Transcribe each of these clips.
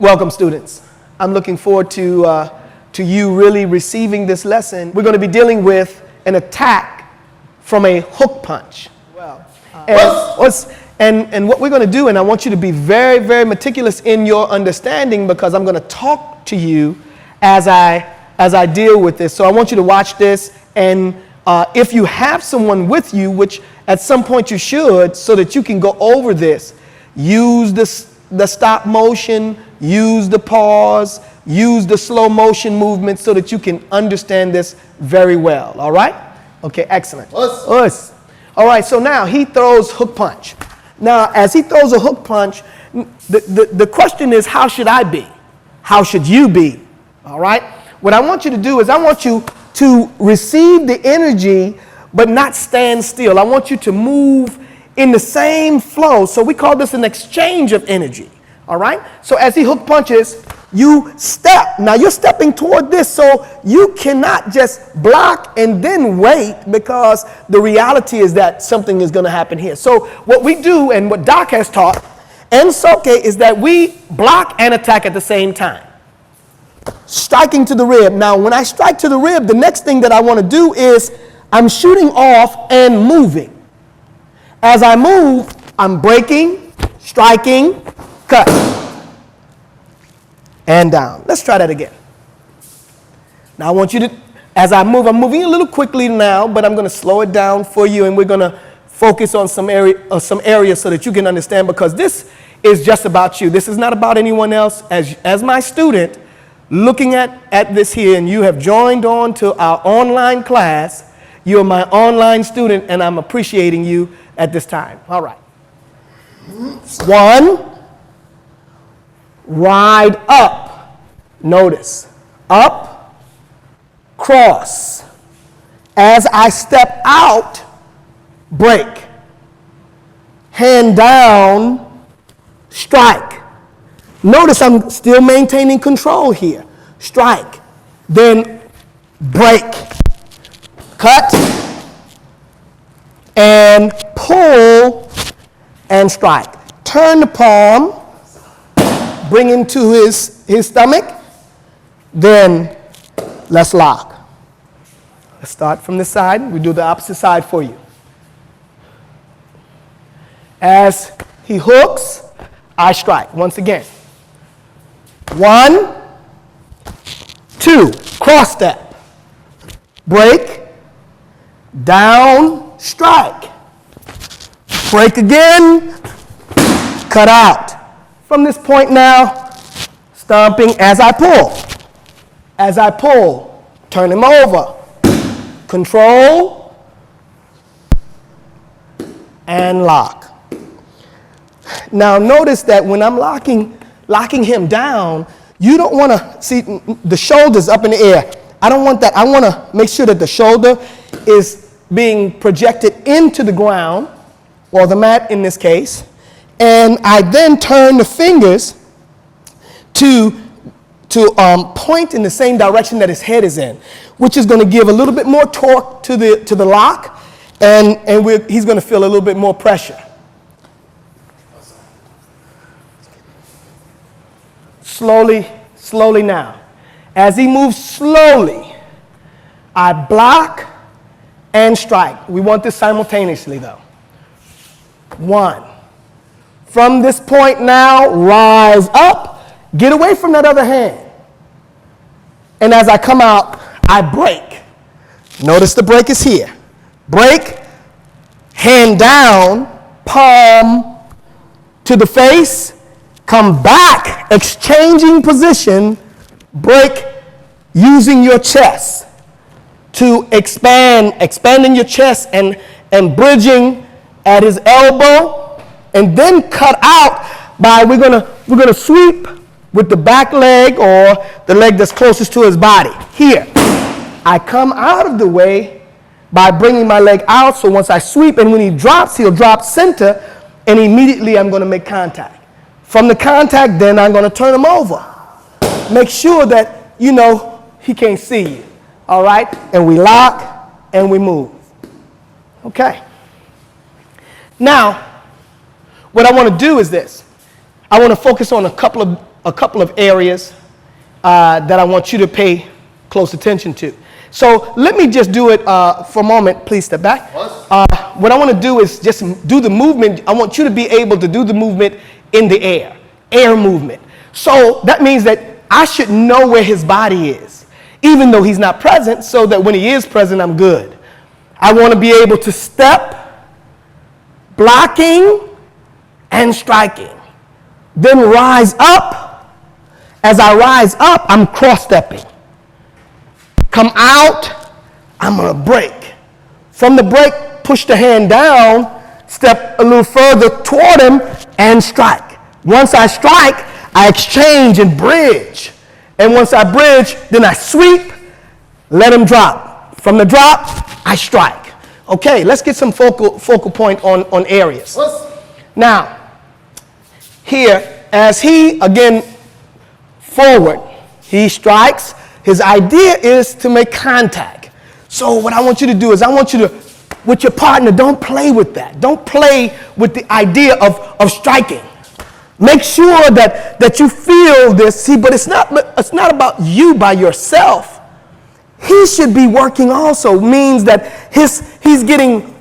Welcome, students. I'm looking forward to you really receiving this lesson. We're going to be dealing with an attack from a hook punch. And what we're going to do, and I want you to be very, very meticulous in your understanding because I'm going to talk to you as I deal with this. So I want you to watch this, and if you have someone with you, which at some point you should, so that you can go over this, use the stop motion, use the pause, use the slow motion movement so that you can understand this very well. All right? Okay, excellent. Us. All right, so now he throws hook punch. Now, as he throws a hook punch, the question is, how should I be? How should you be? All right? What I want you to do is I want you to receive the energy but not stand still. I want you to move in the same flow. So we call this an exchange of energy. All right? So as he hook punches, you step. Now you're stepping toward this, so you cannot just block and then wait, because the reality is that something is going to happen here. So what we do, and what Doc has taught, and Soke, is that we block and attack at the same time. Striking to the rib. Now when I strike to the rib, the next thing that I want to do is I'm shooting off and moving. As I move, I'm breaking, striking, cut, and down. Let's try that again. Now I want you to, as I move, I'm moving a little quickly now, but I'm going to slow it down for you, and we're going to focus on some areas so that you can understand, because this is just about you. This is not about anyone else. As my student, looking at this here, and you have joined on to our online class, you're my online student, and I'm appreciating you at this time. All right. 1, ride up. Notice, up, cross. As I step out, break. Hand down, strike. Notice I'm still maintaining control here. Strike, then break, cut, and pull, and strike. Turn the palm, bring him to his stomach, then let's lock. Let's start from this side. We do the opposite side for you. As he hooks, I strike. Once again. 1, 2, cross step, break, down, strike, break again, cut out. From this point now, stomping as I pull. As I pull, turn him over, control, and lock. Now notice that when I'm locking him down, you don't want to see the shoulders up in the air. I don't want that. I want to make sure that the shoulder is being projected into the ground, or the mat in this case. And I then turn the fingers to point in the same direction that his head is in, which is going to give a little bit more torque to the lock, and he's going to feel a little bit more pressure. Slowly now. As he moves slowly, I block and strike. We want this simultaneously though. 1. From this point now, rise up, get away from that other hand. And as I come out, I break. Notice the break is here. Break, hand down, palm to the face, come back, exchanging position, break using your chest to expanding your chest and bridging at his elbow, and then cut out by we're gonna sweep with the back leg or the leg that's closest to his body. Here, I come out of the way by bringing my leg out, so once I sweep, and when he drops, he'll drop center, and immediately I'm gonna make contact. From the contact, then I'm gonna turn him over. Make sure that, he can't see you, all right? And we lock, and we move. Okay. Now, what I want to do is this. I want to focus on a couple a couple of areas that I want you to pay close attention to. So let me just do it for a moment. Please step back. What I want to do is just do the movement. I want you to be able to do the movement in the air movement. So that means that I should know where his body is, even though he's not present, so that when he is present, I'm good. I want to be able to step, blocking, and striking. Then rise up. As I rise up, I'm cross-stepping. Come out, I'm going to break. From the break, push the hand down, step a little further toward him, and strike. Once I strike, I exchange and bridge. And once I bridge, then I sweep, let him drop. From the drop, I strike. Okay, let's get some focal point on areas. Now, here, as he, again, forward, he strikes. His idea is to make contact. So what I want you to do is I want you to, with your partner, don't play with that. Don't play with the idea of striking. Make sure that you feel this. See, but it's not about you by yourself. He should be working also. Means that he's getting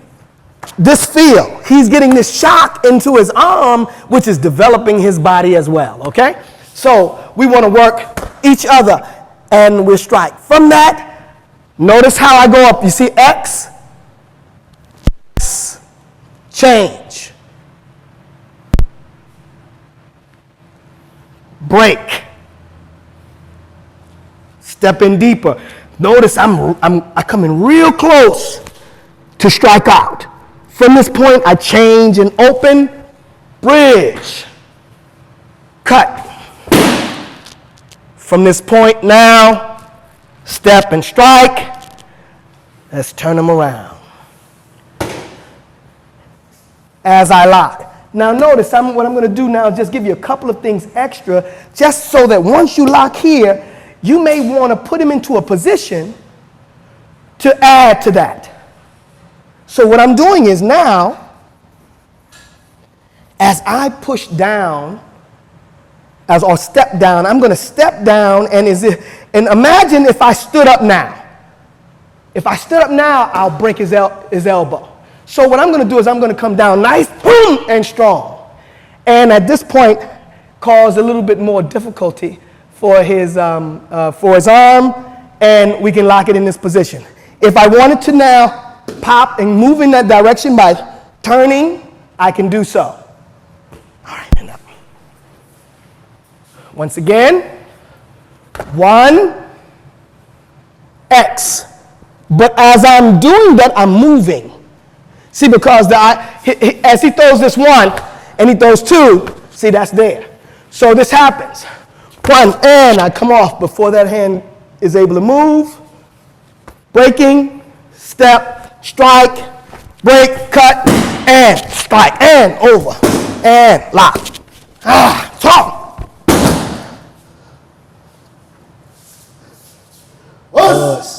this feel. He's getting this shock into his arm, which is developing his body as well, okay? So we want to work each other, and we'll strike. From that, notice how I go up. You see X, change, break, step in deeper. Notice I'm coming real close to strike out. From this point, I change and open, bridge, cut. From this point now, step and strike. Let's turn them around. As I lock. Now notice what I'm going to do now is just give you a couple of things extra, just so that once you lock here, you may want to put him into a position to add to that. So what I'm doing is now, as I push down, or step down, I'm going to step down, and imagine if I stood up now. If I stood up now, I'll break his elbow. So what I'm going to do is I'm going to come down nice, boom, and strong. And at this point, cause a little bit more difficulty for his arm, and we can lock it in this position. If I wanted to now pop and move in that direction by turning, I can do so. All right, and up. Once again, 1, X. But as I'm doing that, I'm moving. See, because as he throws this 1 and he throws 2, see, that's there. So this happens. 1, and I come off before that hand is able to move. Breaking, step, strike, break, cut, and strike, and over, and lock. Strong. Us.